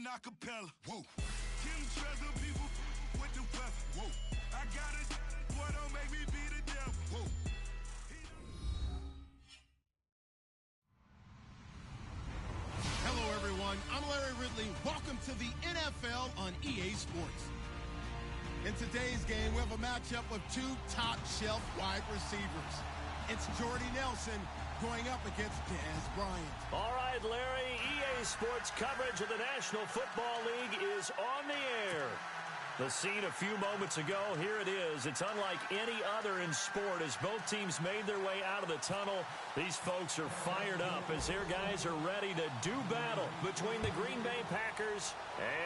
acapella. Whoa. Kim treasure people with the weapon. Whoa. I got it. Boy, don't make me be the devil. Whoa. Hello, everyone. I'm Larry Ridley. Welcome to the NFL on EA Sports. In today's game, we have a matchup of two top-shelf wide receivers. It's Jordy Nelson going up against Dez Bryant. All right, Larry, EA Sports coverage of the National Football League is on the air. The scene a few moments ago, here it is. It's unlike any other in sport as both teams made their way out of the tunnel. These folks are fired up as their guys are ready to do battle between the Green Bay Packers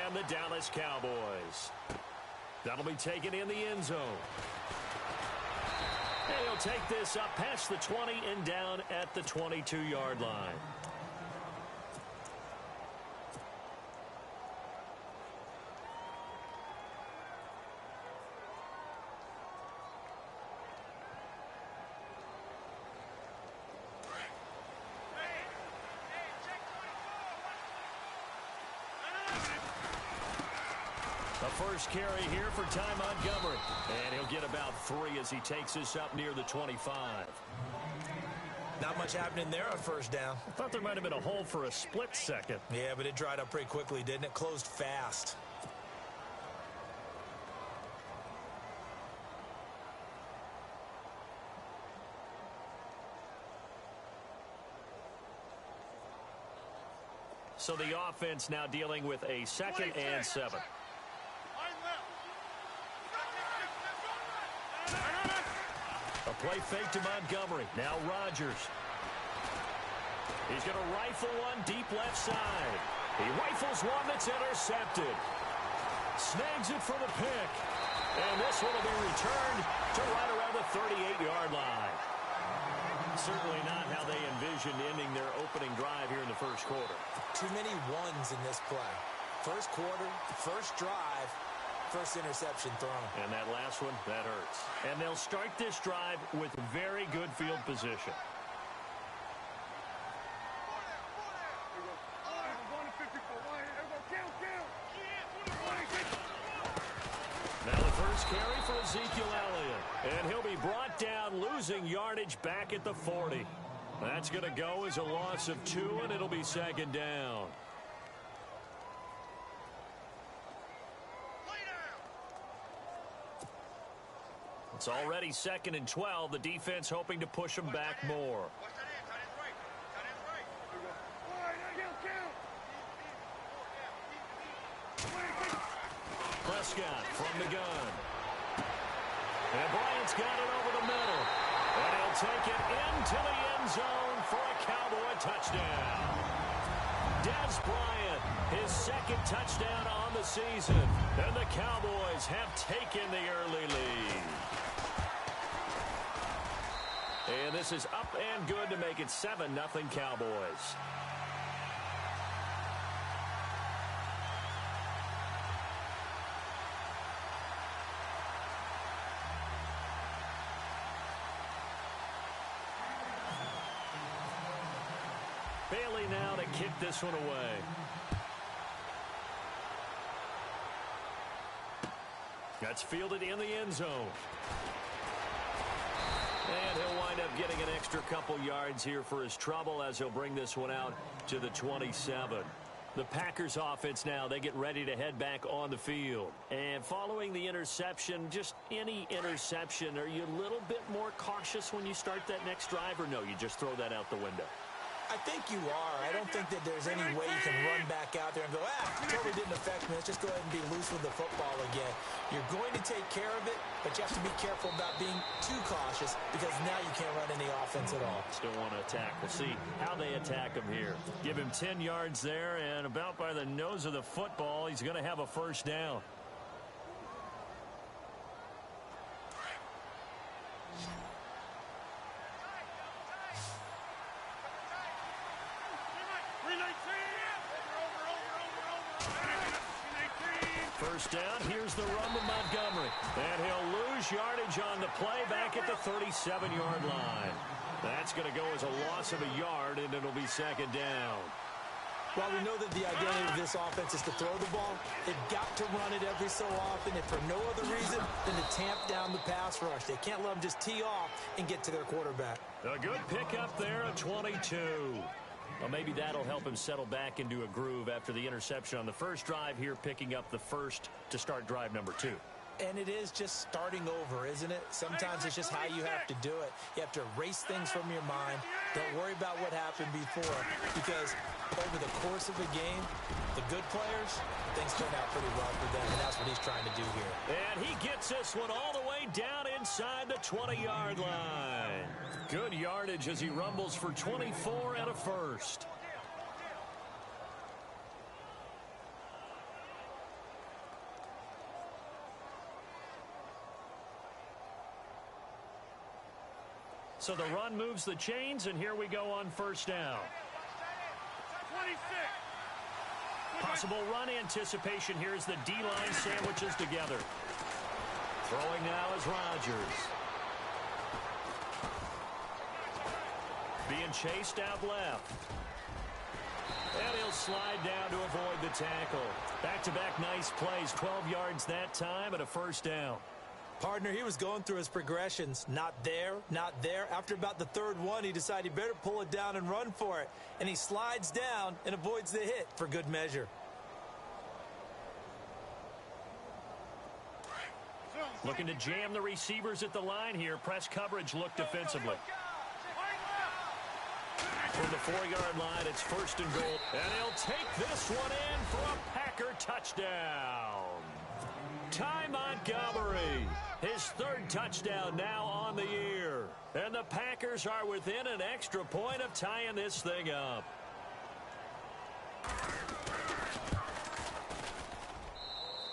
and the Dallas Cowboys. That'll be taken in the end zone. And he'll take this up past the 20 and down at the 22-yard line. The first carry here for Ty Montgomery. And he'll get about 3 as he takes this up near the 25. Not much happening there on first down. I thought there might have been a hole for a split second. Yeah, but it dried up pretty quickly, didn't it? Closed fast. So the offense now dealing with a 2nd and 7. A play fake to Montgomery. Now Rodgers. He's going to rifle one deep left side. He rifles one that's intercepted. Snags it for the pick. And this one will be returned to right around the 38-yard line. Certainly not how they envisioned ending their opening drive here in the first quarter. Too many ones in this play. First quarter, first drive, first interception thrown. And that last one, that hurts. And they'll start this drive with very good field position. Now the first carry for Ezekiel Elliott. And he'll be brought down, losing yardage back at the 40. That's going to go as a loss of 2, and it'll be 2nd down. It's already 2nd and 12. The defense hoping to push them back more. Prescott from the gun. And Bryant's got it over the middle. And he'll take it into the end zone for a Cowboy touchdown. Dez Bryant, his 2nd touchdown on the season. And the Cowboys have taken the early lead. And this is up and good to make it 7-0 Cowboys. Bailey now to kick this one away. That's fielded in the end zone. And he'll wind up getting an extra couple yards here for his trouble as he'll bring this one out to the 27. The Packers offense now, they get ready to head back on the field. And following the interception, just any interception, are you a little bit more cautious when you start that next drive, or no, you just throw that out the window? I think you are. I don't think that there's any way you can run back out there and go, totally didn't affect me. Let's just go ahead and be loose with the football again. You're going to take care of it, but you have to be careful about being too cautious because now you can't run any offense at all. Still want to attack. We'll see how they attack him here. Give him 10 yards there, and about by the nose of the football, he's going to have a first down. First down, here's the run to Montgomery. And he'll lose yardage on the play back at the 37-yard line. That's going to go as a loss of a yard, and it'll be 2nd down. While we know that the identity of this offense is to throw the ball, they've got to run it every so often, if for no other reason than to tamp down the pass rush. They can't let them just tee off and get to their quarterback. A good pickup there at 22. Well, maybe that'll help him settle back into a groove after the interception on the first drive here, picking up the first to start drive number 2. And it is just starting over, isn't it? Sometimes it's just how you have to do it. You have to erase things from your mind. Don't worry about what happened before, because over the course of a game, the good players, things turn out pretty well for them, and that's what he's trying to do here. And he gets this one all the way down inside the 20-yard line. Good yardage as he rumbles for 24 and a first. So the run moves the chains, and here we go on first down. 26. Possible run anticipation here as the D-line sandwiches together. Throwing now is Rodgers. Being chased out left. And he'll slide down to avoid the tackle. Back-to-back nice plays, 12 yards that time and a first down. Partner, he was going through his progressions. Not there, not there. After about the third one, he decided he better pull it down and run for it. And he slides down and avoids the hit for good measure. Looking to jam the receivers at the line here. Press coverage look defensively. From the 4-yard line, it's first and goal. And he'll take this one in for a Packer touchdown. Ty Montgomery, his third touchdown now on the year. And the Packers are within an extra point of tying this thing up.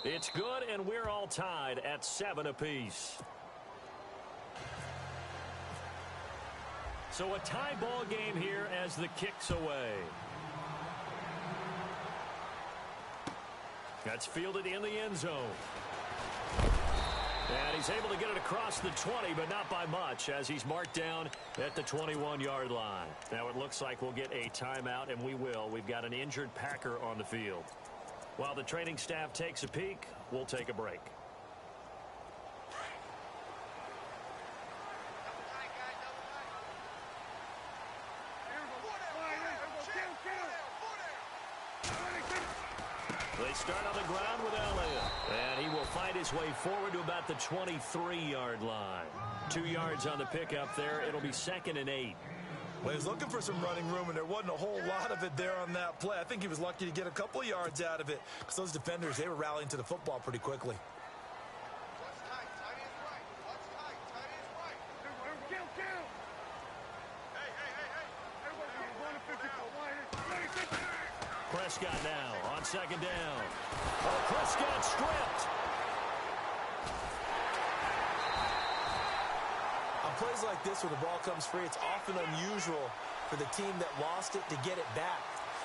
It's good, and we're all tied at 7 apiece. So a tie ball game here as the kick's away. That's fielded in the end zone. And he's able to get it across the 20, but not by much, as he's marked down at the 21-yard line. Now it looks like we'll get a timeout, and we will. We've got an injured Packer on the field. While the training staff takes a peek, we'll take a break. They start on the ground with Elliott. And he will fight his way forward to about the 23-yard line. 2 yards on the pickup there. It'll be 2nd and 8. Well, he was looking for some running room, and there wasn't a whole lot of it there on that play. I think he was lucky to get a couple yards out of it, because those defenders, they were rallying to the football pretty quickly. Prescott now on 2nd down. Oh, Prescott stripped. On plays like this where the ball comes free, it's often unusual for the team that lost it to get it back,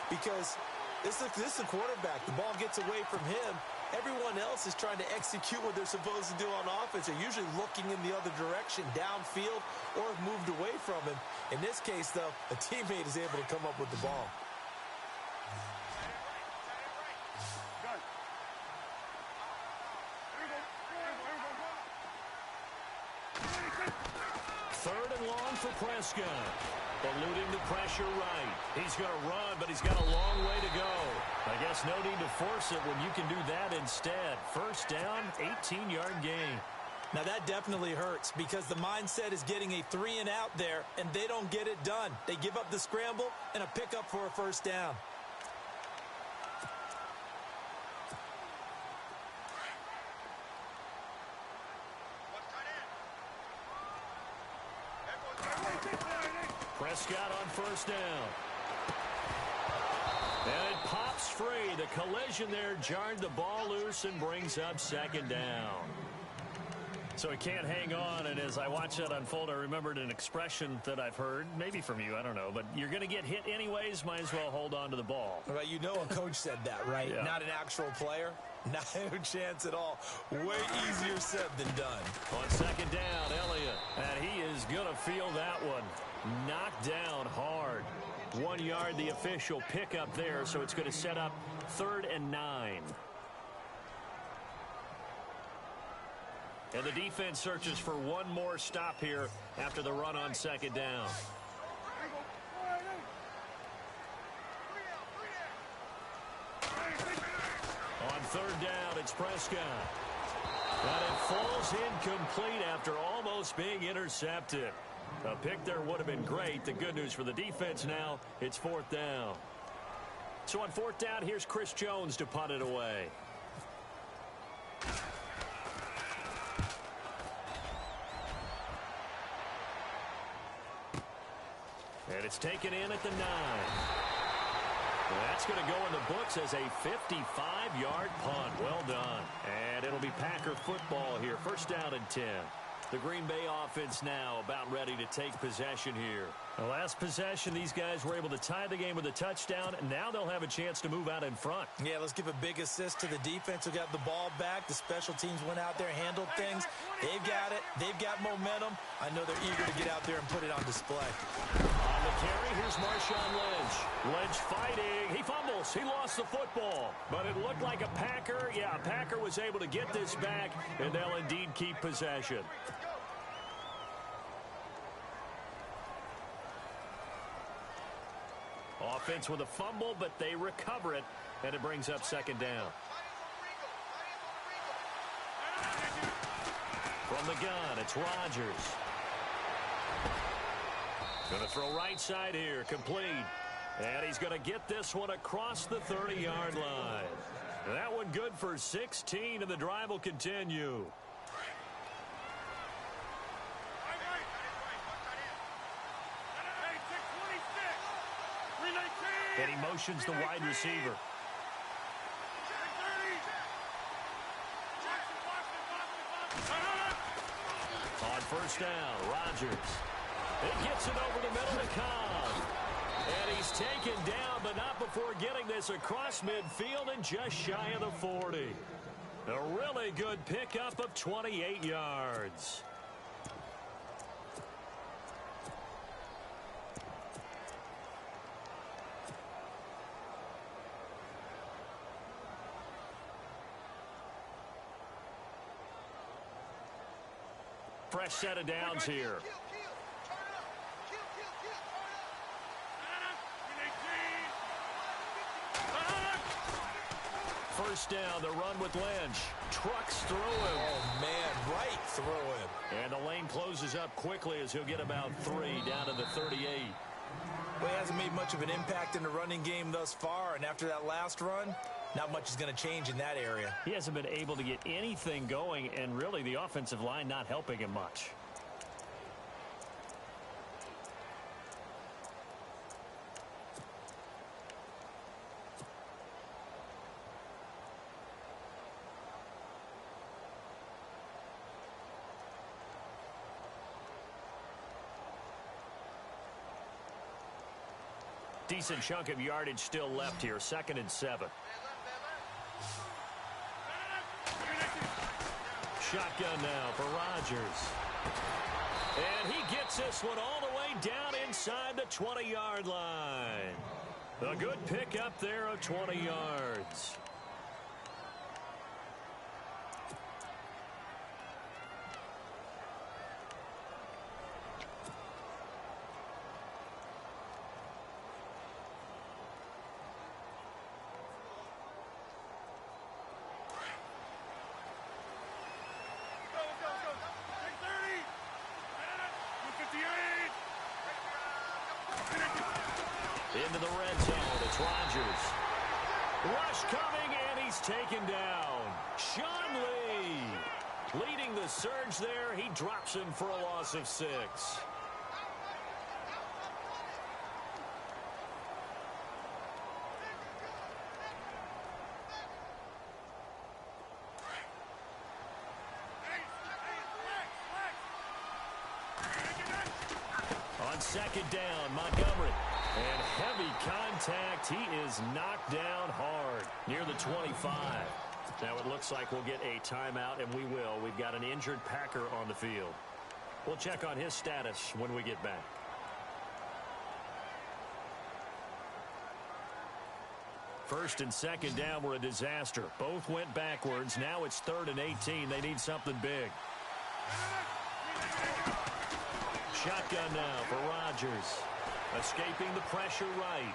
because this is the quarterback. The ball gets away from him. Everyone else is trying to execute what they're supposed to do on offense. They're usually looking in the other direction, downfield, or have moved away from him. In this case, though, a teammate is able to come up with the ball. Third and long for Prescott. Eluding the pressure right. He's going to run, but he's got a long way to go. I guess no need to force it when you can do that instead. First down, 18-yard gain. Now that definitely hurts, because the mindset is getting a 3-and-out there, and they don't get it done. They give up the scramble and a pickup for a first down. Prescott on first down. And it pops free. The collision there jarred the ball loose and brings up 2nd down. So he can't hang on, and as I watch that unfold, I remembered an expression that I've heard, maybe from you, I don't know, but you're going to get hit anyways, might as well hold on to the ball. Right, you know a coach said that, right? Yeah. Not an actual player. Not a chance at all. Way easier said than done. On 2nd down, Elliott, and he is going to feel that one. Knocked down hard. 1 yard, the official pickup there, so it's going to set up 3rd and 9. And the defense searches for one more stop here after the run on 2nd down. On 3rd down, it's Prescott. And it falls incomplete after almost being intercepted. A pick there would have been great. The good news for the defense now, it's 4th down. So on 4th down, here's Chris Jones to punt it away. And it's taken in at the 9. That's going to go in the books as a 55-yard punt. Well done. And it'll be Packer football here. 1st down and 10. The Green Bay offense now about ready to take possession here. The last possession, these guys were able to tie the game with a touchdown, and now they'll have a chance to move out in front. Yeah, let's give a big assist to the defense who got the ball back. The special teams went out there, handled things. They've got it. They've got momentum. I know they're eager to get out there and put it on display. On the carry, here's Marshawn Lynch. Lynch fighting. He fumbles. He lost the football. But it looked like a Packer. Yeah, a Packer was able to get this back, and they'll indeed keep possession. Offense with a fumble, but they recover it, and it brings up 2nd down. From the gun, it's Rodgers. Going to throw right side here, complete. And he's going to get this one across the 30-yard line. That one good for 16, and the drive will continue. And he motions the wide receiver. On 1st down, Rodgers. It gets it over the middle to Cobb. And he's taken down, but not before getting this across midfield and just shy of the 40. A really good pickup of 28 yards. Fresh set of downs here. First down, the run with Lynch. Trucks through him. Oh, man, right through him. And the lane closes up quickly as he'll get about 3 down to the 38. Well, he hasn't made much of an impact in the running game thus far, and after that last run, not much is going to change in that area. He hasn't been able to get anything going, and really the offensive line not helping him much. Decent chunk of yardage still left here. 2nd and 7. Shotgun now for Rodgers. And he gets this one all the way down inside the 20-yard line. A good pickup there of 20 yards. Into the red zone, it's Rodgers. Rush coming, and he's taken down. Sean Lee leading the surge there. He drops him for a loss of 6. On 2nd down, Montgomery. And heavy contact. He is knocked down hard near the 25. Now it looks like we'll get a timeout, and we will. We've got an injured Packer on the field. We'll check on his status when we get back. First and second down were a disaster. Both went backwards. Now it's 3rd and 18. They need something big. Shotgun now for Rodgers. Escaping the pressure right.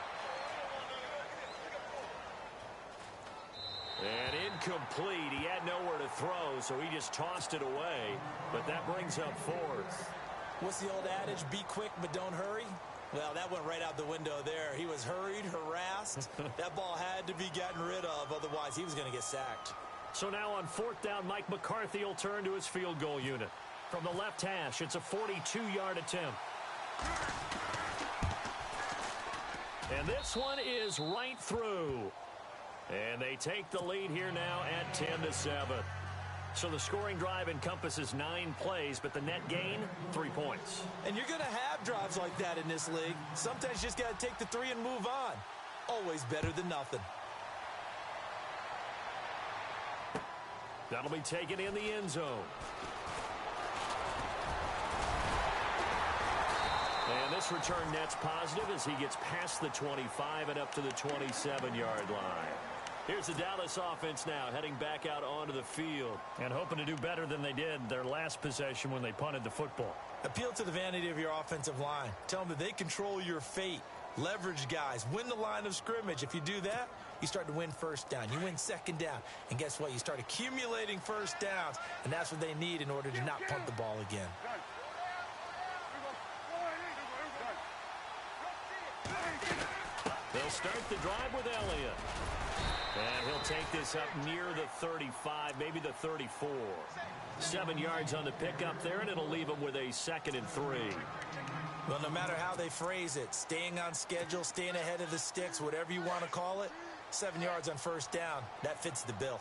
And incomplete. He had nowhere to throw, so he just tossed it away. But that brings up 4th. What's the old adage? Be quick, but don't hurry. Well, that went right out the window there. He was hurried, harassed. That ball had to be gotten rid of, otherwise he was going to get sacked. So now on 4th down, Mike McCarthy will turn to his field goal unit. From the left hash, it's a 42-yard attempt. And this one is right through. And they take the lead here now at 10-7. So the scoring drive encompasses 9 plays, but the net gain, 3 points. And you're going to have drives like that in this league. Sometimes you just got to take the 3 and move on. Always better than nothing. That'll be taken in the end zone. And this return net's positive as he gets past the 25 and up to the 27-yard line. Here's the Dallas offense now, heading back out onto the field and hoping to do better than they did their last possession when they punted the football. Appeal to the vanity of your offensive line. Tell them that they control your fate. Leverage guys. Win the line of scrimmage. If you do that, you start to win first down. You win second down. And guess what? You start accumulating first downs, and that's what they need in order to not punt the ball again. They'll start the drive with Elliott. And he'll take this up near the 35, maybe the 34. 7 yards on the pickup there, and it'll leave him with a 2nd and 3. Well, no matter how they phrase it, staying on schedule, staying ahead of the sticks, whatever you want to call it, 7 yards on first down, that fits the bill.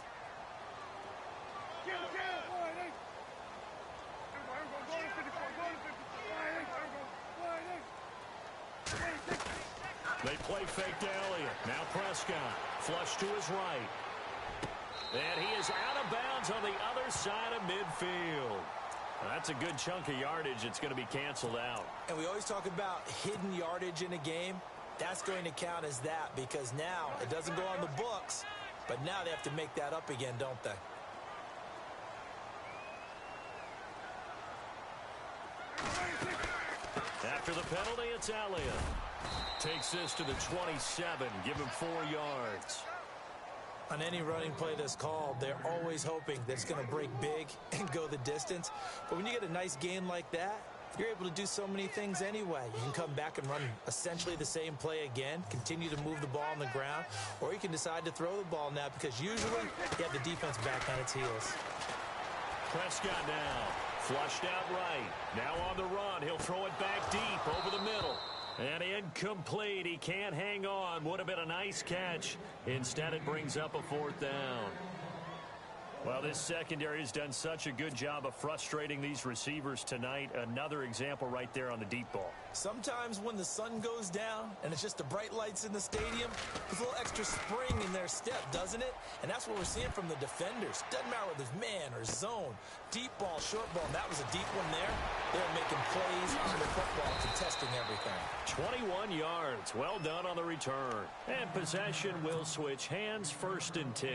They play fake to Elliott. Now Prescott. Flush to his right. And he is out of bounds on the other side of midfield. That's a good chunk of yardage. It's going to be canceled out. And we always talk about hidden yardage in a game. That's going to count as that because now it doesn't go on the books, but now they have to make that up again, don't they? After the penalty, it's Elliott. Takes this to the 27. Give him 4 yards. On any running play that's called, they're always hoping that it's going to break big and go the distance. But when you get a nice gain like that, you're able to do so many things anyway. You can come back and run essentially the same play again, continue to move the ball on the ground, or you can decide to throw the ball now because usually you have the defense back on its heels. Prescott now. Flushed out right. Now on the run. He'll throw it back deep over the middle. And incomplete. He can't hang on. Would have been a nice catch. Instead, it brings up a 4th down. Well, this secondary has done such a good job of frustrating these receivers tonight. Another example right there on the deep ball. Sometimes when the sun goes down and it's just the bright lights in the stadium, there's a little extra spring in their step, doesn't it? And that's what we're seeing from the defenders. Doesn't matter whether it's man or zone, deep ball, short ball. And that was a deep one there. They're making plays on the football, contesting everything. 21 yards. Well done on the return. And possession will switch hands, 1st and 10.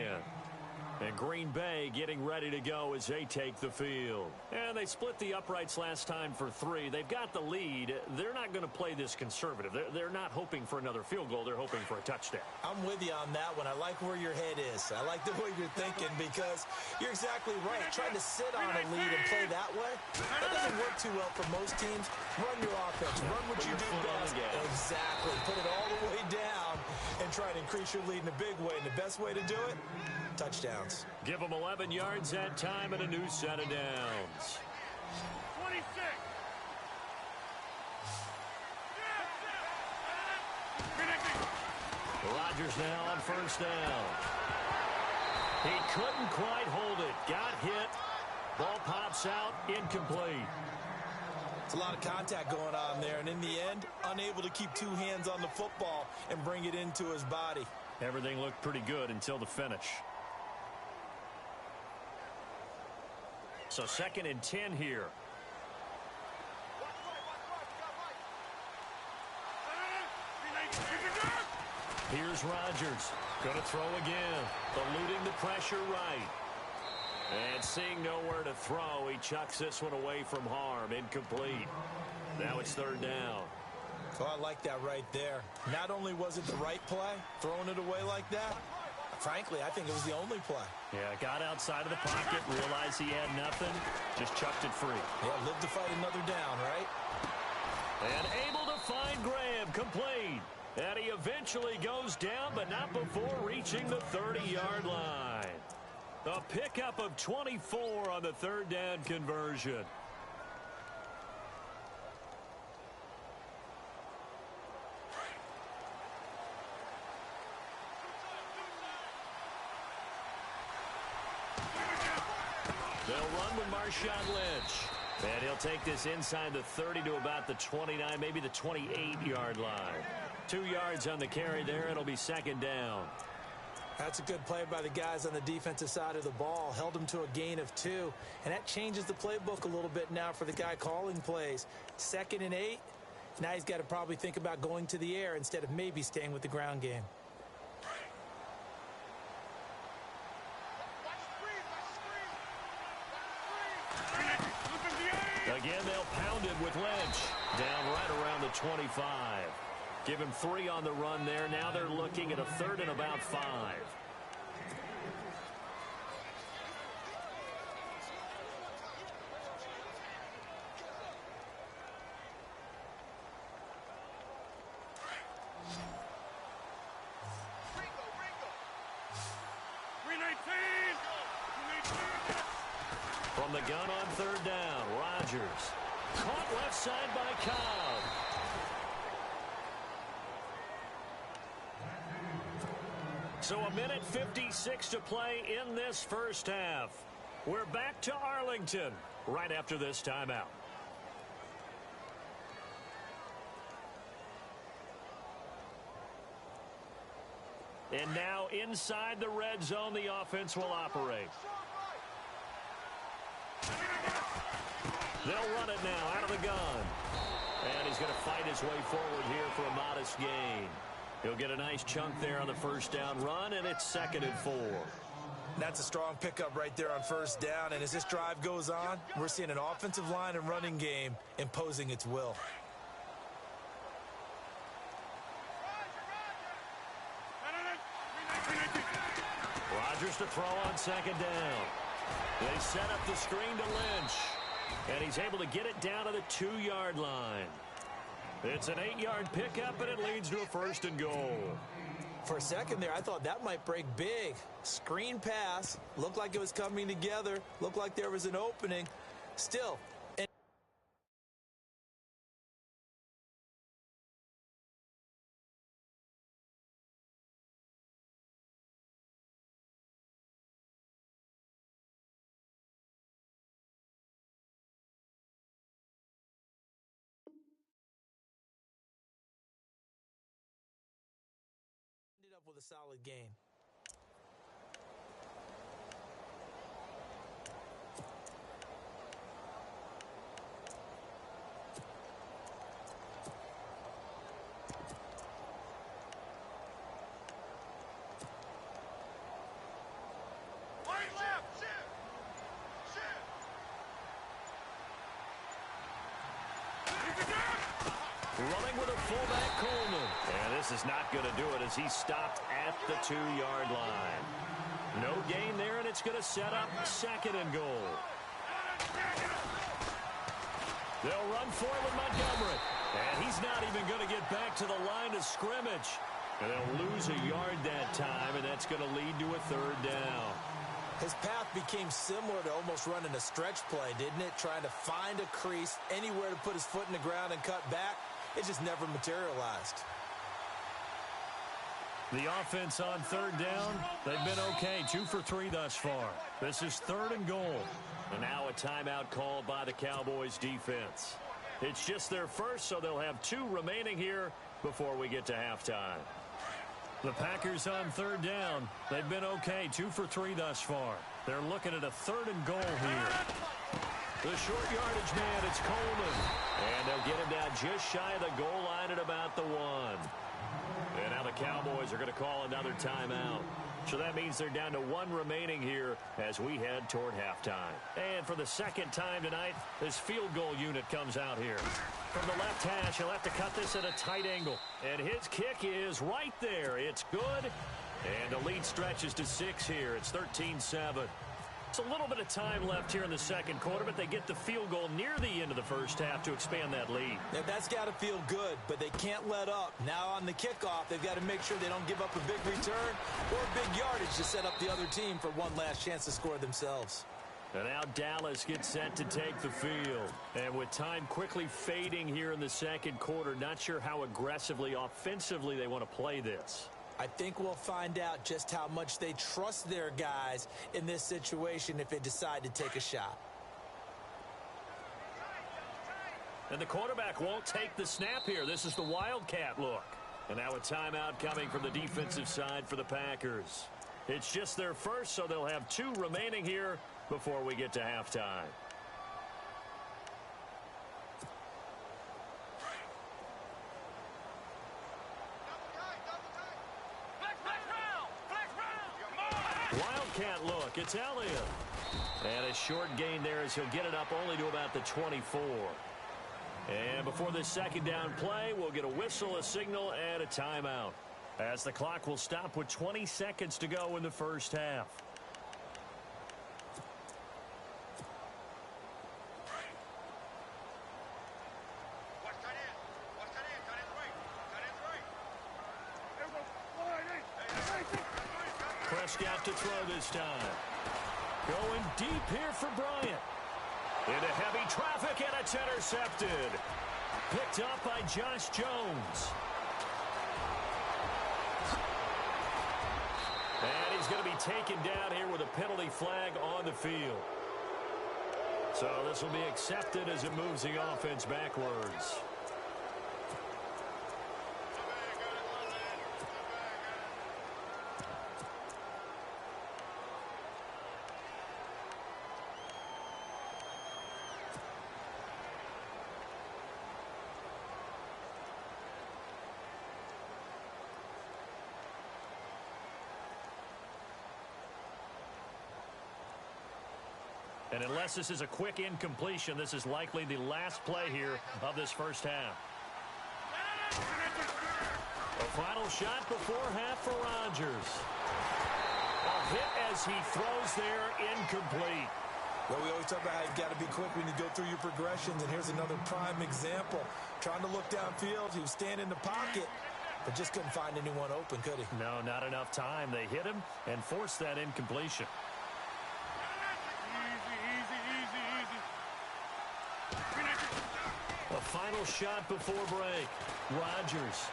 And Green Bay getting ready to go as they take the field. And they split the uprights last time for 3. They've got the lead. They're not going to play this conservative. They're not hoping for another field goal. They're hoping for a touchdown. I'm with you on that one. I like where your head is. I like the way you're thinking because you're exactly right. Trying to sit on a lead and play that way, that doesn't work too well for most teams. Run your offense. Run what you do best. Exactly. Put it all the way down and try to increase your lead in a big way. And the best way to do it, touchdowns. Give them 11 yards that time and a new set of downs. 26. Rodgers now on 1st down. He couldn't quite hold it. Got hit. Ball pops out. Incomplete. It's a lot of contact going on there, and in the end, unable to keep 2 hands on the football and bring it into his body. Everything looked pretty good until the finish. So 2nd and 10 here. Here's Rodgers. Going to throw again. Eluding the pressure right. And seeing nowhere to throw, he chucks this one away from harm. Incomplete. Now it's third down. Well, I like that right there. Not only was it the right play, throwing it away like that, frankly, I think it was the only play. Yeah, got outside of the pocket, realized he had nothing, just chucked it free. Yeah, live to fight another down, right? And able to find Graham, complete. And he eventually goes down, but not before reaching the 30-yard line. A pickup of 24 on the third down conversion. They'll run with Marshawn Lynch. And he'll take this inside the 30 to about the 29, maybe the 28-yard line. 2 yards on the carry there. It'll be second down. That's a good play by the guys on the defensive side of the ball. Held them to a gain of 2. And that changes the playbook a little bit now for the guy calling plays. 2nd and 8. Now he's got to probably think about going to the air instead of maybe staying with the ground game. Again, they'll pound it with Lynch. Down right around the 25. Give him 3 on the run there. Now they're looking at a 3rd and about 5. From the gun on third down, Rodgers. Caught left side by Cobb. So a minute 56 to play in this first half. We're back to Arlington right after this timeout. And now inside the red zone, the offense will operate. They'll run it now out of the gun. And he's going to fight his way forward here for a modest gain. He'll get a nice chunk there on the first down run, and it's 2nd and 4. That's a strong pickup right there on first down. And as this drive goes on, we're seeing an offensive line and running game imposing its will. Rodgers to throw on 2nd down. They set up the screen to Lynch. And he's able to get it down to the 2-yard line. It's an 8-yard pickup, and it leads to a 1st and goal. For a second there, I thought that might break big. Screen pass. Looked like it was coming together. Looked like there was an opening. Still. Ended up with a solid gain. Running with a fullback, Coleman. And this is not going to do it as he's stopped at the 2-yard line. No gain there, and it's going to set up 2nd and goal. They'll run forward Montgomery. And he's not even going to get back to the line of scrimmage. And they'll lose a yard that time, and that's going to lead to a 3rd down. His path became similar to almost running a stretch play, didn't it? Trying to find a crease, anywhere to put his foot in the ground and cut back. It just never materialized. The offense on 3rd down, they've been okay. 2 for 3 thus far. This is 3rd and goal. And now a timeout called by the Cowboys defense. It's just their first, so they'll have 2 remaining here before we get to halftime. The Packers on 3rd down. They've been okay. 2 for 3 thus far. They're looking at a 3rd and goal here. The short yardage man, it's Coleman. And they'll get him down just shy of the goal line at about the 1. And now the Cowboys are going to call another timeout. So that means they're down to one remaining here as we head toward halftime. And for the second time tonight, this field goal unit comes out here. From the left hash, he'll have to cut this at a tight angle. And his kick is right there. It's good. And the lead stretches to 6 here. It's 13-7. It's a little bit of time left here in the second quarter, but they get the field goal near the end of the first half to expand that lead. Yeah, that's got to feel good, but they can't let up. Now on the kickoff, they've got to make sure they don't give up a big return or big yardage to set up the other team for one last chance to score themselves. And now Dallas gets set to take the field. And with time quickly fading here in the second quarter, not sure how aggressively, offensively they want to play this. I think we'll find out just how much they trust their guys in this situation if they decide to take a shot. And the quarterback won't take the snap here. This is the Wildcat look. And now a timeout coming from the defensive side for the Packers. It's just their first, so they'll have 2 remaining here before we get to halftime. Wildcat look. It's Elliott. And a short gain there as he'll get it up only to about the 24. And before this second down play, we'll get a whistle, a signal, and a timeout. As the clock will stop with 20 seconds to go in the first half. Prescott to throw this time. Going deep here for Bryant. Into heavy traffic, and it's intercepted. Picked up by Josh Jones. And he's going to be taken down here with a penalty flag on the field. So this will be accepted as it moves the offense backwards. And unless this is a quick incompletion, this is likely the last play here of this first half. A final shot before half for Rodgers. A hit as he throws there, incomplete. Well, we always talk about how you've got to be quick when you go through your progressions, and here's another prime example. Trying to look downfield, he was standing in the pocket, but just couldn't find anyone open, could he? No, not enough time. They hit him and forced that incompletion. A final shot before break. Rodgers.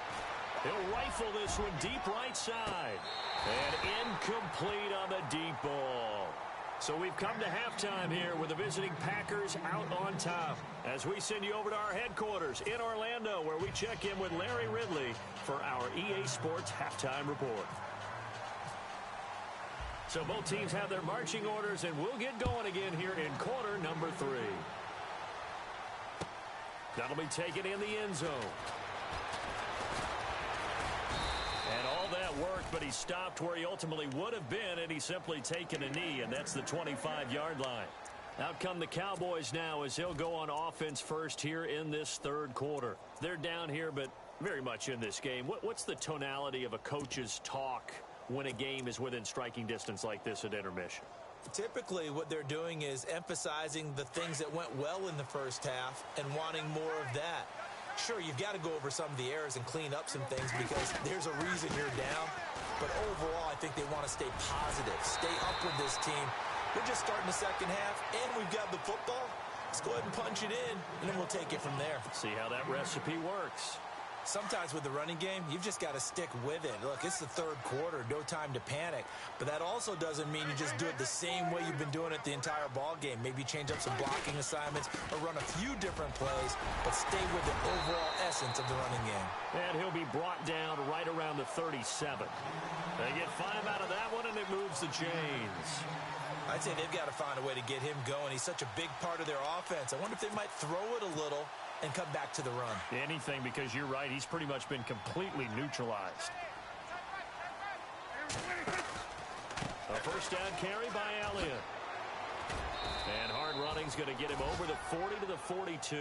He'll rifle this one deep right side. And incomplete on the deep ball. So we've come to halftime here with the visiting Packers out on top. As we send you over to our headquarters in Orlando, where we check in with Larry Ridley for our EA Sports Halftime Report. So both teams have their marching orders, and we'll get going again here in quarter number 3. That'll be taken in the end zone. And all that worked, but he stopped where he ultimately would have been, and he's simply taken a knee, and that's the 25-yard line. Out come the Cowboys now as he'll go on offense first here in this third quarter. They're down here, but very much in this game. What's the tonality of a coach's talk when a game is within striking distance like this at intermission? Typically, what they're doing is emphasizing the things that went well in the first half and wanting more of that. Sure, you've got to go over some of the errors and clean up some things because there's a reason you're down. But overall, I think they want to stay positive, stay up with this team. We're just starting the second half, and we've got the football. Let's go ahead and punch it in, and then we'll take it from there. See how that recipe works. Sometimes with the running game, you've just got to stick with it. Look, it's the third quarter, no time to panic. But that also doesn't mean you just do it the same way you've been doing it the entire ball game. Maybe change up some blocking assignments or run a few different plays, but stay with the overall essence of the running game. And he'll be brought down right around the 37. They get 5 out of that one, and it moves the chains. I'd say they've got to find a way to get him going. He's such a big part of their offense. I wonder if they might throw it a little and come back to the run. Anything, because you're right. He's pretty much been completely neutralized. A first down carry by Elliott. And hard running's going to get him over the 40 to the 42.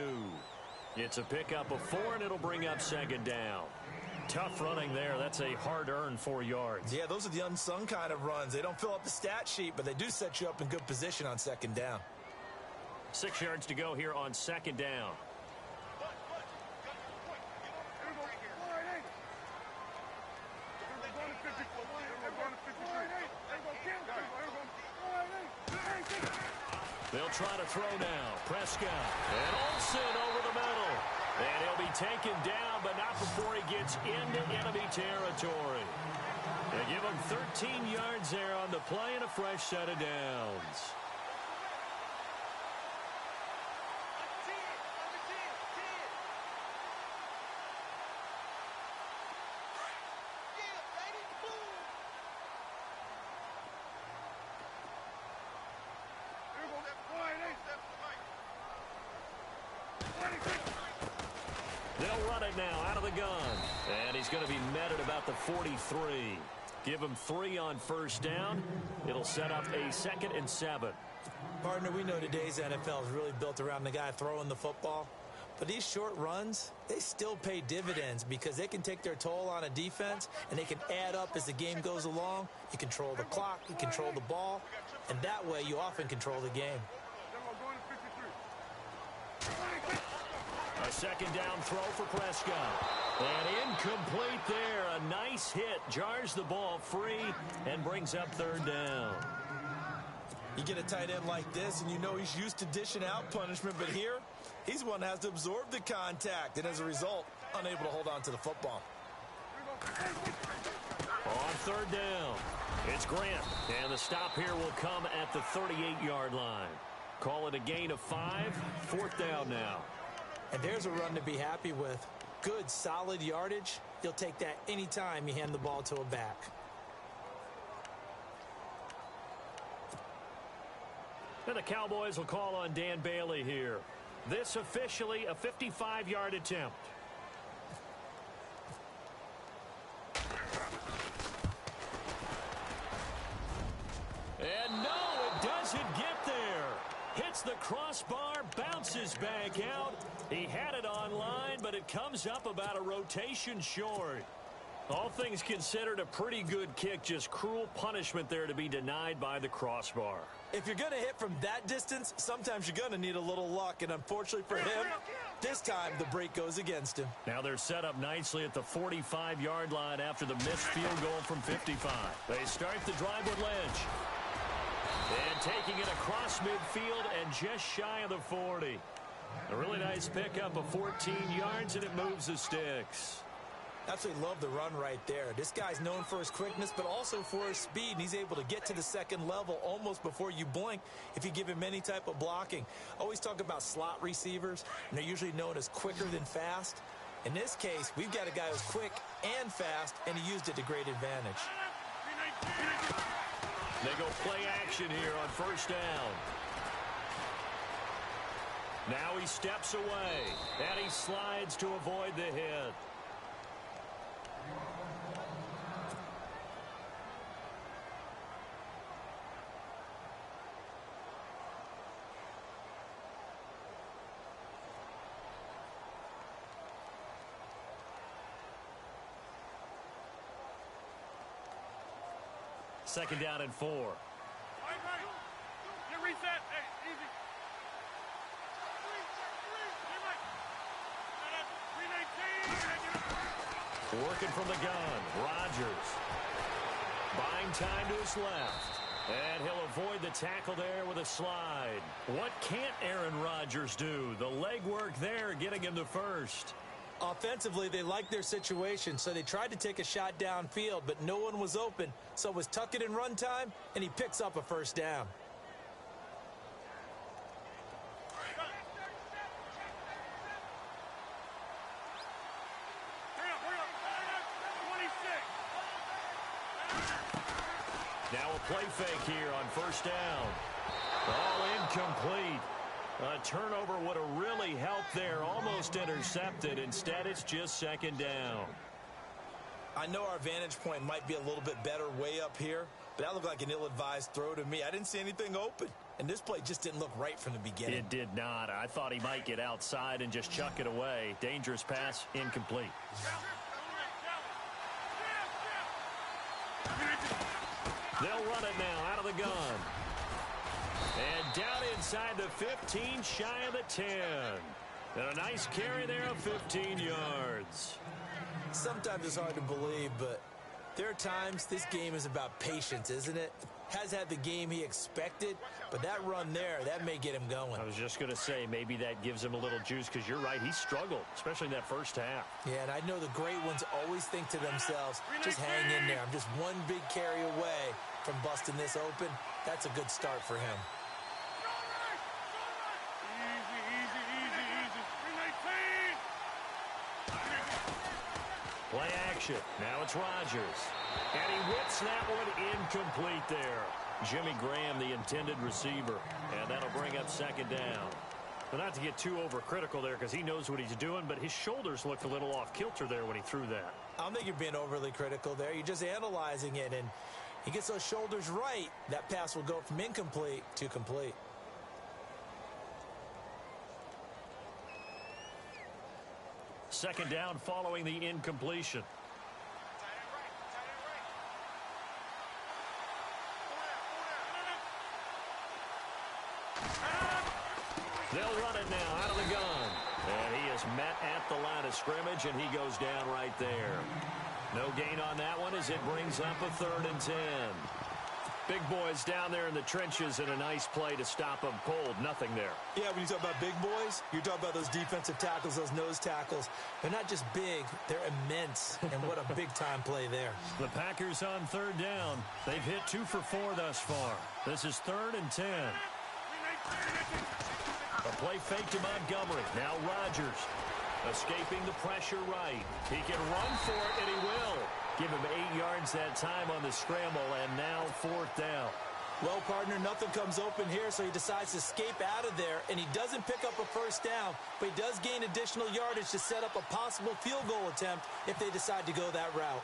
It's a pickup of 4, and it'll bring up second down. Tough running there. That's a hard-earned 4 yards. Yeah, those are the unsung kind of runs. They don't fill up the stat sheet, but they do set you up in good position on second down. 6 yards to go here on second down. They'll try to throw now. Prescott. And Olsen over the middle. And he'll be taken down, but not before he gets into enemy territory. They give him 13 yards there on the play and a fresh set of downs. They'll run it now out of the gun. And he's going to be met at about the 43. Give him 3 on first down. It'll set up a 2nd and 7. Partner, we know today's NFL is really built around the guy throwing the football. But these short runs, they still pay dividends because they can take their toll on a defense, and they can add up as the game goes along. You control the clock, you control the ball, and that way you often control the game. A second down throw for Prescott. And incomplete there. A nice hit. Jars the ball free and brings up 3rd down. You get a tight end like this, and you know he's used to dishing out punishment, but here, he's one that has to absorb the contact, and as a result, unable to hold on to the football. On 3rd down, it's Grant, and the stop here will come at the 38-yard line. Call it a gain of 5, 4th down now. And there's a run to be happy with. Good, solid yardage. You'll take that anytime you hand the ball to a back. And the Cowboys will call on Dan Bailey here. This officially a 55-yard attempt. And no, it doesn't get there. Hits the crossbar, bounces back out. He had it online, but it comes up about a rotation short. All things considered, a pretty good kick. Just cruel punishment there to be denied by the crossbar. If you're going to hit from that distance, sometimes you're going to need a little luck. And unfortunately for him, this time the break goes against him. Now they're set up nicely at the 45-yard line after the missed field goal from 55. They start the drive with Lynch. And taking it across midfield and just shy of the 40. A really nice pickup of 14 yards, and it moves the sticks. Absolutely love the run right there. This guy's known for his quickness, but also for his speed, and he's able to get to the second level almost before you blink if you give him any type of blocking. Always talk about slot receivers, and they're usually known as quicker than fast. In this case, we've got a guy who's quick and fast, and he used it to great advantage. They go play action here on first down. Now he steps away, and he slides to avoid the hit. Second down and 4. You reset. Hey, easy. Working from the gun, Rodgers. Buying time to his left. And he'll avoid the tackle there with a slide. What can't Aaron Rodgers do? The legwork there getting him to first. Offensively, they liked their situation, so they tried to take a shot downfield, but no one was open. So it was tuck it in run time, and he picks up a first down. Now a play fake here on first down. All incomplete. A turnover would have really helped there. Almost intercepted. Instead, it's just second down. I know our vantage point might be a little bit better way up here, but that looked like an ill-advised throw to me. I didn't see anything open, and this play just didn't look right from the beginning. It did not. I thought he might get outside and just chuck it away. Dangerous pass, incomplete. They'll run it now out of the gun. And down inside the 15, shy of the 10. And a nice carry there of 15 yards. Sometimes it's hard to believe, but there are times this game is about patience, isn't it? Has had the game he expected, but that run there, that may get him going. I was just going to say, maybe that gives him a little juice, because you're right, he struggled, especially in that first half. Yeah, and I know the great ones always think to themselves, just hang in there. I'm just one big carry away from busting this open. That's a good start for him. Play action. Now it's Rodgers. And he whips that one incomplete there. Jimmy Graham, the intended receiver. And that'll bring up second down. But not to get too overcritical there, because he knows what he's doing, but his shoulders looked a little off kilter there when he threw that. I don't think you're being overly critical there. You're just analyzing it, and he gets those shoulders right. That pass will go from incomplete to complete. Second down following the incompletion. They'll run it now out of the gun. And he is met at the line of scrimmage, and he goes down right there. No gain on that one as it brings up a 3rd and 10. Big boys down there in the trenches, and a nice play to stop them cold. Nothing there. Yeah, when you talk about big boys, you're talking about those defensive tackles, those nose tackles. They're not just big, they're immense. And what a big-time play there. The Packers on 3rd down. They've hit 2 for 4 thus far. This is 3rd and 10. A play fake to Montgomery. Now Rodgers escaping the pressure right. He can run for it, and he will. Give him 8 yards that time on the scramble, and now 4th down. Well, partner, nothing comes open here, so he decides to escape out of there, and he doesn't pick up a 1st down, but he does gain additional yardage to set up a possible field goal attempt if they decide to go that route.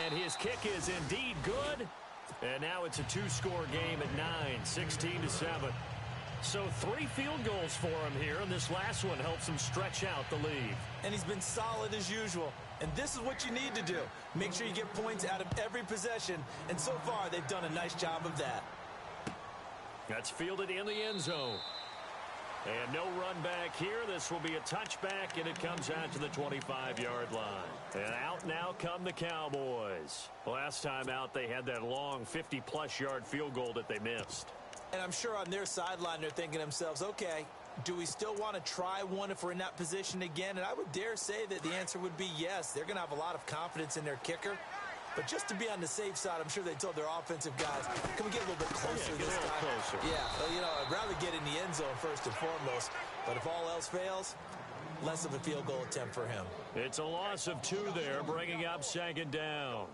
And his kick is indeed good. And now it's a 2-score game at 9, 16-7. So 3 field goals for him here, and this last one helps him stretch out the lead. And he's been solid as usual. And this is what you need to do. Make sure you get points out of every possession. And so far, they've done a nice job of that. That's fielded in the end zone. And no run back here. This will be a touchback, and it comes out to the 25-yard line. And out now come the Cowboys. Last time out, they had that long 50-plus yard field goal that they missed. And I'm sure on their sideline, they're thinking to themselves, okay, do we still want to try one if we're in that position again? And I would dare say that the answer would be yes. They're going to have a lot of confidence in their kicker. But just to be on the safe side, I'm sure they told their offensive guys, can we get a little bit closer this time? Closer. Yeah, well, you know, I'd rather get in the end zone first and foremost. But if all else fails, less of a field goal attempt for him. It's a loss of 2 there, bringing up second down.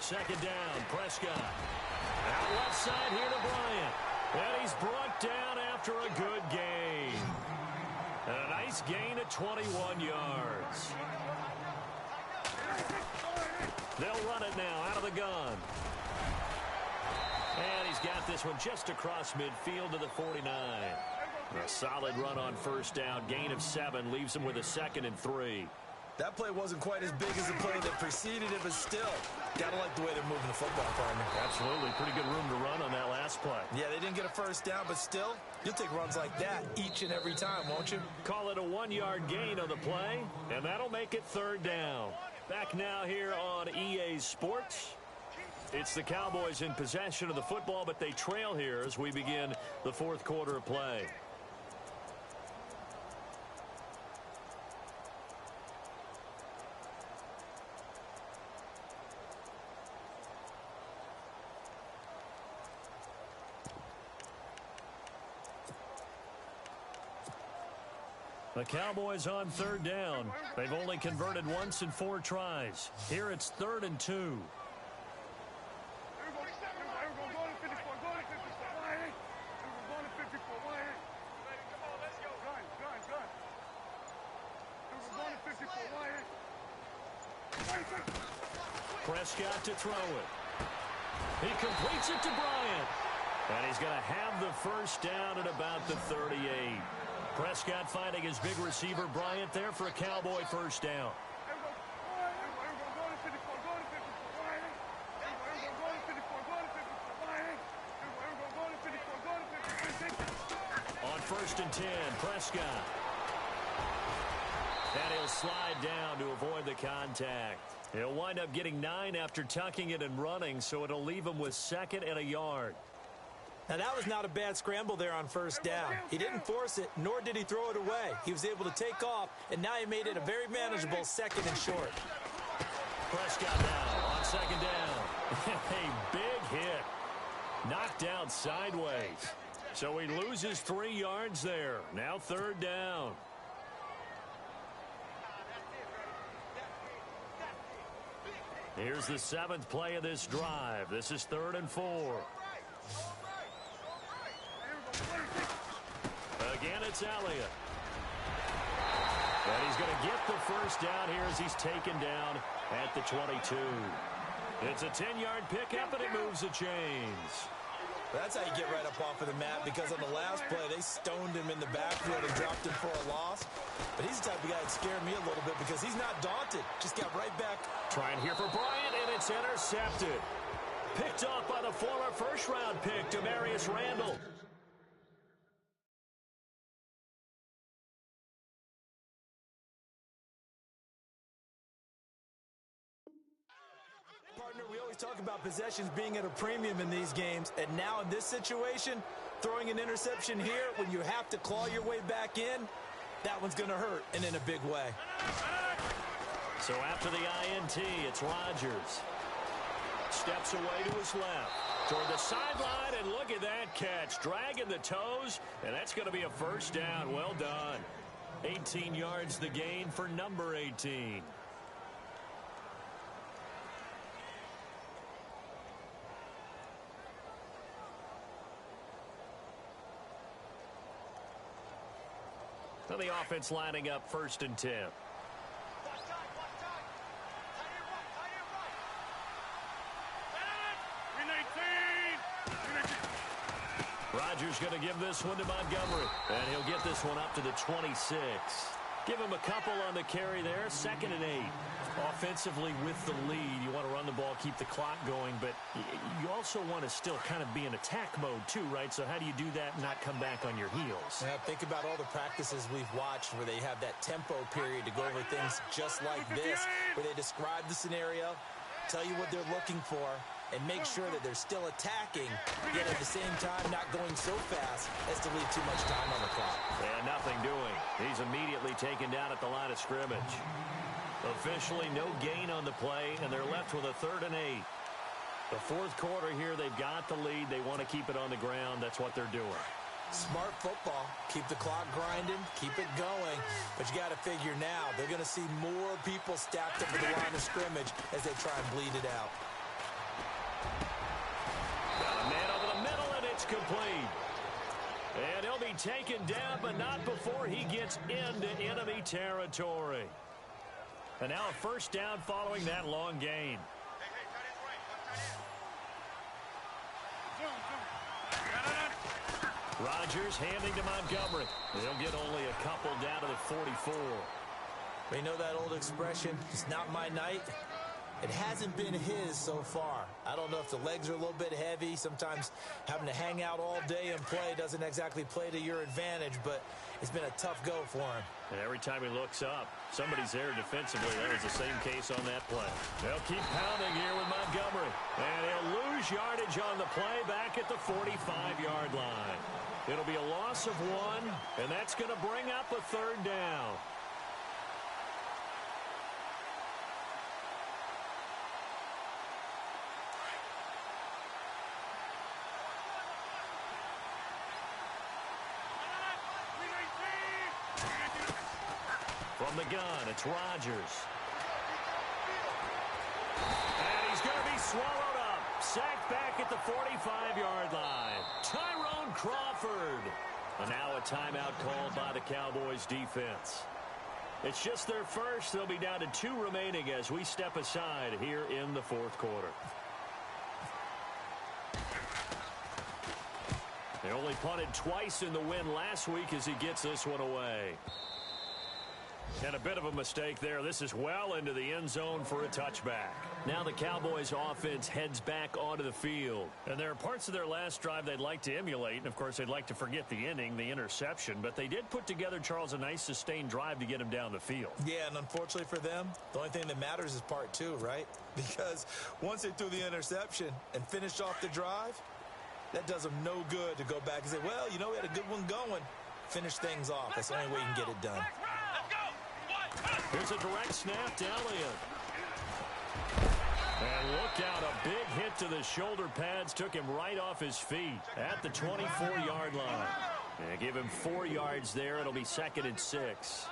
Second down, Prescott. Out left side here to Bryant. And he's brought down after a good gain. And a nice gain of 21 yards. They'll run it now out of the gun. And he's got this one just across midfield to the 49. A solid run on 1st down. Gain of 7 leaves him with a 2nd and 3. That play wasn't quite as big as the play that preceded it, but still, gotta like the way they're moving the football, partner. Absolutely. Pretty good room to run on that last play. Yeah, they didn't get a 1st down, but still, you'll take runs like that each and every time, won't you? Call it a 1-yard gain on the play, and that'll make it 3rd down. Back now here on EA Sports. It's the Cowboys in possession of the football, but they trail here as we begin the 4th quarter of play. The Cowboys on third down. They've only converted once in 4 tries. Here it's 3rd and 2. Prescott to throw it. He completes it to Bryant. And he's going to have the first down at about the 38. Prescott finding his big receiver Bryant there for a Cowboy first down. On 1st and 10, Prescott. And he'll slide down to avoid the contact. He'll wind up getting 9 after tucking it and running, so it'll leave him with 2nd and a yard. Now, that was not a bad scramble there on 1st down. He didn't force it, nor did he throw it away. He was able to take off, and now he made it a very manageable 2nd and short. Prescott now on 2nd down. A big hit. Knocked out sideways. So he loses 3 yards there. Now 3rd down. Here's the 7th play of this drive. This is 3rd and 4. Again, it's Elliott. And he's going to get the first down here as he's taken down at the 22. It's a 10-yard pickup, and it moves the chains. That's how you get right up off of the mat, because on the last play, they stoned him in the backfield and dropped him for a loss. But he's the type of guy that scared me a little bit because he's not daunted. Just got right back. Trying here for Bryant, and it's intercepted. Picked off by the former first-round pick, Demarius Randall. Partner, we always talk about possessions being at a premium in these games, and now in this situation, throwing an interception here when you have to claw your way back in, that one's going to hurt, and in a big way. So after the INT, it's Rodgers. Steps away to his left, toward the sideline, and look at that catch. Dragging the toes, and that's going to be a first down. Well done. 18 yards the gain for number 18. So the offense lining up 1st and 10. Rodgers going to give this one to Montgomery. And he'll get this one up to the 26. Give him a couple on the carry there. 2nd and 8. Offensively with the lead, you want to run the ball, keep the clock going, but you also want to still kind of be in attack mode too, right? So how do you do that and not come back on your heels? Yeah, think about all the practices we've watched where they have that tempo period to go over things just like this, where they describe the scenario, tell you what they're looking for, and make sure that they're still attacking, yet at the same time not going so fast as to leave too much time on the clock. And nothing doing. He's immediately taken down at the line of scrimmage. Officially no gain on the play, and they're left with a 3rd and 8. The 4th quarter here, they've got the lead. They want to keep it on the ground. That's what they're doing. Smart football. Keep the clock grinding, keep it going. But you got to figure now, they're going to see more people stacked up at the line of scrimmage as they try and bleed it out. Got a man over the middle, and it's complete. And he'll be taken down, but not before he gets into enemy territory. And now a first down following that long gain. Rodgers handing to Montgomery. He'll get only a couple down to the 44. We know that old expression, it's not my night. It hasn't been his so far. I don't know if the legs are a little bit heavy. Sometimes having to hang out all day and play doesn't exactly play to your advantage, but it's been a tough go for him. And every time he looks up, somebody's there defensively. That was the same case on that play. They'll keep pounding here with Montgomery. And he'll lose yardage on the play back at the 45-yard line. It'll be a loss of 1, and that's going to bring up a 3rd down. From the gun, it's Rodgers. And he's going to be swallowed up. Sacked back at the 45-yard line. Tyrone Crawford. And now a timeout called by the Cowboys defense. It's just their first. They'll be down to 2 remaining as we step aside here in the fourth quarter. They only punted twice in the win last week as he gets this one away. And a bit of a mistake there. This is well into the end zone for a touchback. Now the Cowboys offense heads back onto the field. And there are parts of their last drive they'd like to emulate. And, of course, they'd like to forget the inning, the interception. But they did put together, Charles, a nice sustained drive to get him down the field. Yeah, and unfortunately for them, the only thing that matters is part 2, right? Because once they threw the interception and finished off the drive, that does them no good to go back and say, well, you know, we had a good one going. Finish things off. That's the only way you can get it done. Here's a direct snap to Elliott. And look out, a big hit to the shoulder pads took him right off his feet at the 24-yard line. And give him 4 yards there. It'll be 2nd and 6.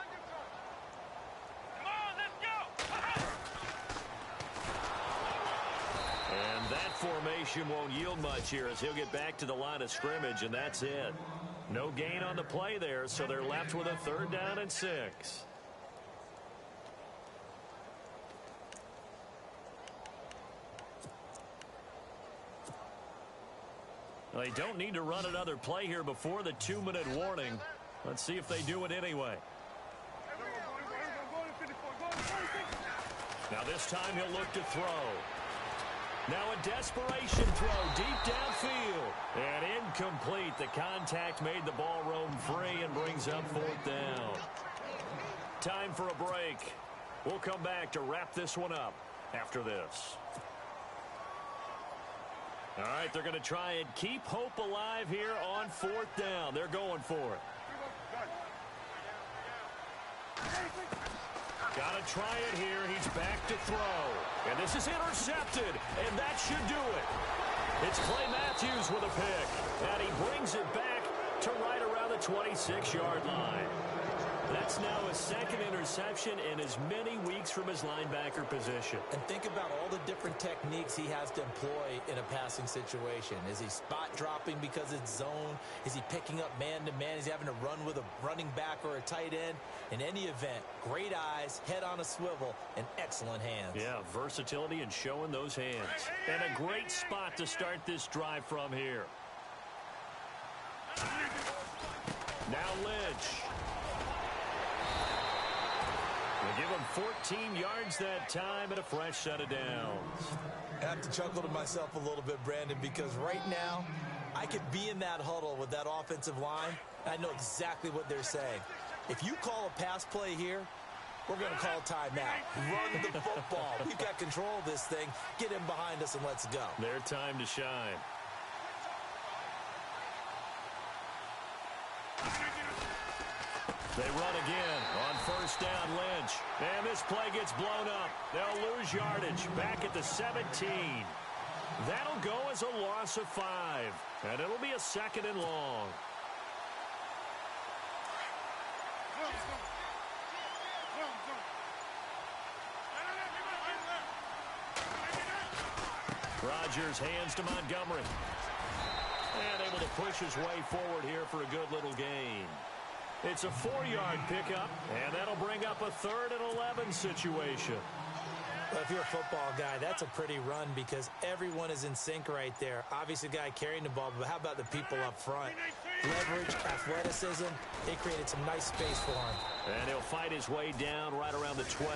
And that formation won't yield much here as he'll get back to the line of scrimmage, and that's it. No gain on the play there, so they're left with a 3rd down and 6. They don't need to run another play here before the 2-minute warning. Let's see if they do it anyway. Now this time he'll look to throw. Now a desperation throw deep downfield. And incomplete. The contact made the ball roam free and brings up 4th down. Time for a break. We'll come back to wrap this one up after this. All right, they're going to try and keep hope alive here on 4th down. They're going for it. Got to try it here. He's back to throw. And this is intercepted, and that should do it. It's Clay Matthews with a pick, and he brings it back to right around the 26-yard line. That's now a 2nd interception in as many weeks from his linebacker position. And think about all the different techniques he has to employ in a passing situation. Is he spot dropping because it's zone? Is he picking up man-to-man? Is he having to run with a running back or a tight end? In any event, great eyes, head on a swivel, and excellent hands. Yeah, versatility and showing those hands. And a great spot to start this drive from here. Now Lynch. They give him 14 yards that time and a fresh set of downs. I have to chuckle to myself a little bit, Brandon, because right now I could be in that huddle with that offensive line. I know exactly what they're saying. If you call a pass play here, we're going to call timeout. Run the football. We've got control of this thing. Get in behind us and let's go. Their time to shine. They run again on 1st down, Lynch. And this play gets blown up. They'll lose yardage back at the 17. That'll go as a loss of 5. And it'll be a 2nd and long. Rodgers hands to Montgomery. And able to push his way forward here for a good little gain. It's a 4-yard pickup, and that'll bring up a 3rd and 11 situation. Well, if you're a football guy, that's a pretty run because everyone is in sync right there. Obviously, the guy carrying the ball, but how about the people up front? Leverage, athleticism, they created some nice space for him. And he'll fight his way down right around the 12.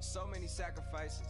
So many sacrifices.